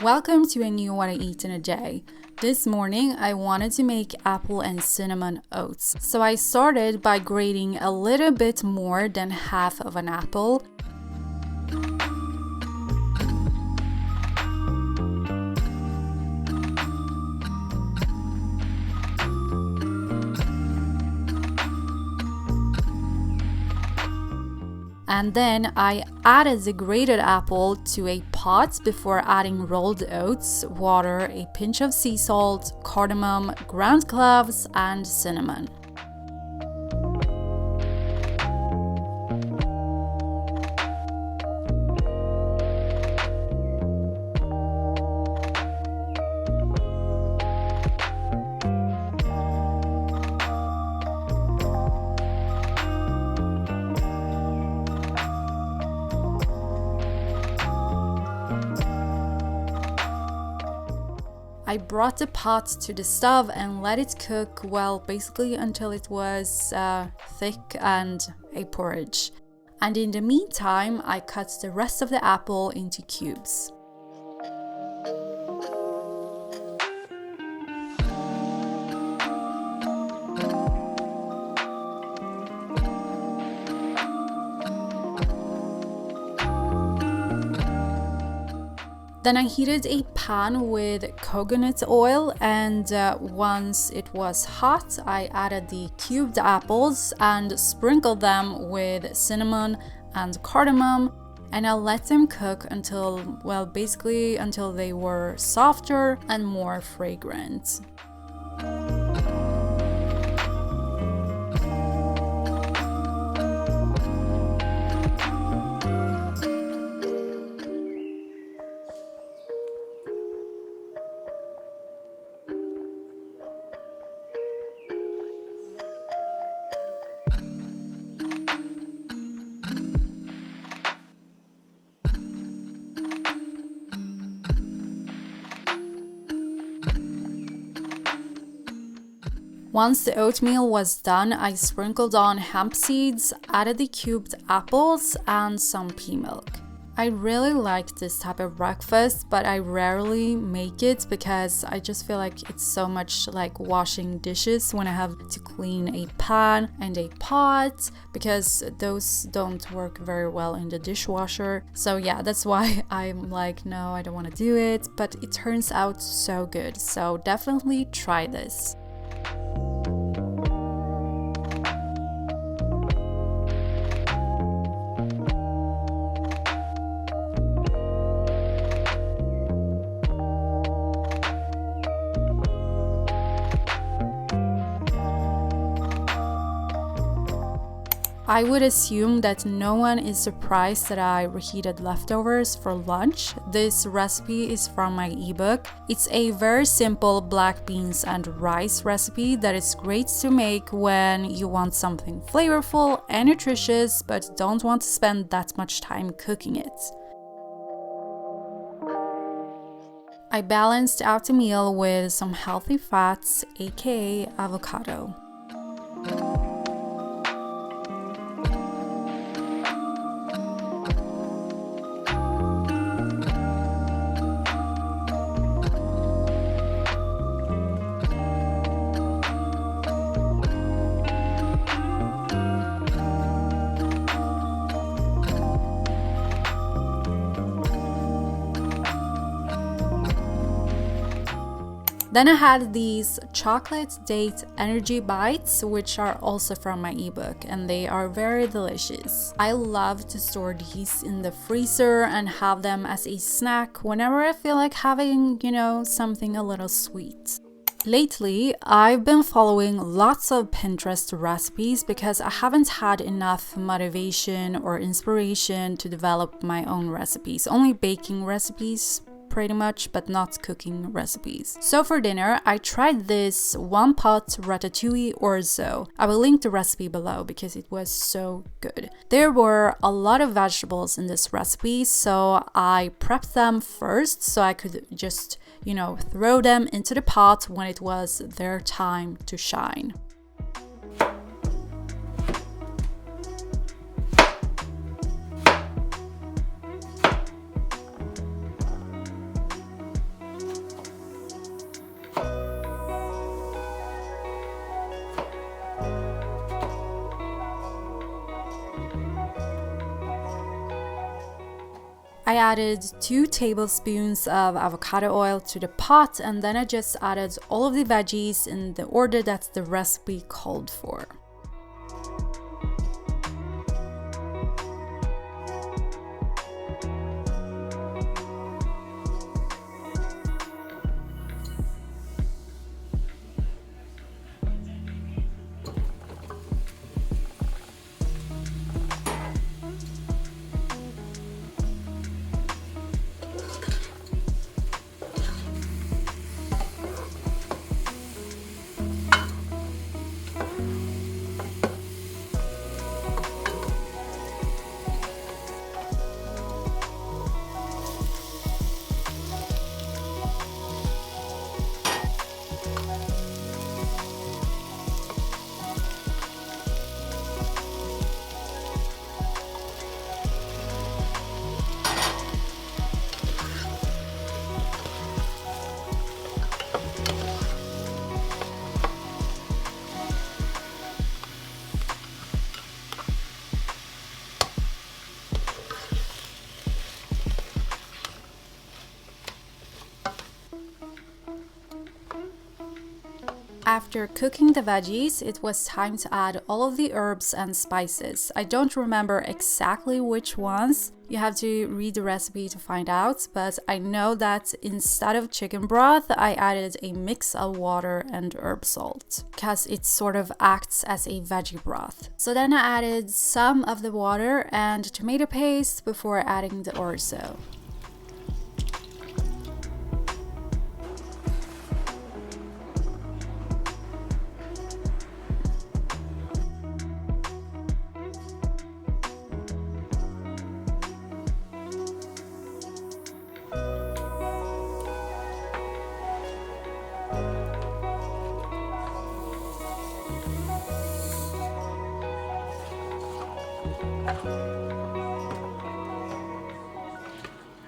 Welcome to a new What I Eat in a Day. This morning I wanted to make apple and cinnamon oats. So I started by grating a little bit more than half of an apple. And then I added the grated apple to a pot before adding rolled oats, water, a pinch of sea salt, cardamom, ground cloves, and cinnamon. I brought the pot to the stove and let it cook, basically until it was thick and a porridge. And in the meantime, I cut the rest of the apple into cubes. Then I heated a pan with coconut oil, and once it was hot, I added the cubed apples and sprinkled them with cinnamon and cardamom, and I let them cook until they were softer and more fragrant. Once the oatmeal was done, I sprinkled on hemp seeds, added the cubed apples, and some pea milk. I really like this type of breakfast, but I rarely make it because I just feel like it's so much like washing dishes when I have to clean a pan and a pot, because those don't work very well in the dishwasher. So yeah, that's why I'm like, no, I don't want to do it, but it turns out so good. So definitely try this. I would assume that no one is surprised that I reheated leftovers for lunch. This recipe is from my ebook. It's a very simple black beans and rice recipe that is great to make when you want something flavorful and nutritious but don't want to spend that much time cooking it. I balanced out the meal with some healthy fats, aka avocado. Then I had these chocolate date energy bites, which are also from my ebook, and they are very delicious. I love to store these in the freezer and have them as a snack whenever I feel like having, something a little sweet. Lately, I've been following lots of Pinterest recipes because I haven't had enough motivation or inspiration to develop my own recipes, only baking recipes pretty much, but not cooking recipes. So for dinner, I tried this one pot ratatouille orzo. I will link the recipe below because it was so good. There were a lot of vegetables in this recipe, so I prepped them first so I could just, throw them into the pot when it was their time to shine. I added 2 tablespoons of avocado oil to the pot, and then I just added all of the veggies in the order that the recipe called for. After cooking the veggies, it was time to add all of the herbs and spices. I don't remember exactly which ones. You have to read the recipe to find out, but I know that instead of chicken broth, I added a mix of water and herb salt because it sort of acts as a veggie broth. So then I added some of the water and tomato paste before adding the orzo.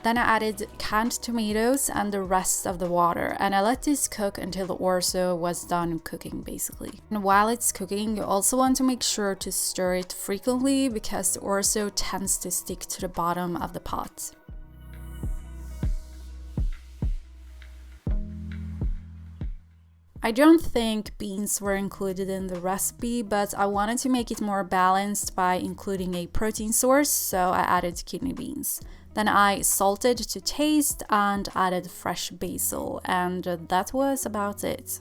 Then I added canned tomatoes and the rest of the water, and I let this cook until the orzo was done cooking basically. And while it's cooking, you also want to make sure to stir it frequently because the orzo tends to stick to the bottom of the pot. I don't think beans were included in the recipe, but I wanted to make it more balanced by including a protein source, so I added kidney beans. Then I salted to taste and added fresh basil, and that was about it.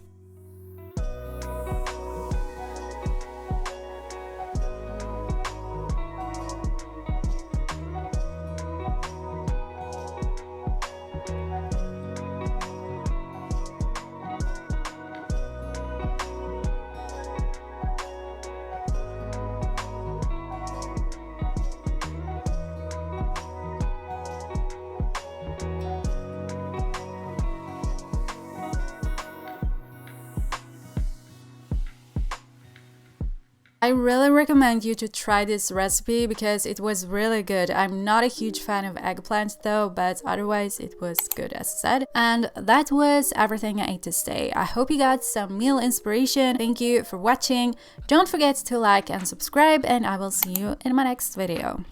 I really recommend you to try this recipe because it was really good. I'm not a huge fan of eggplant though, but otherwise it was good as I said. And that was everything I ate this day. I hope you got some meal inspiration. Thank you for watching. Don't forget to like and subscribe, and I will see you in my next video.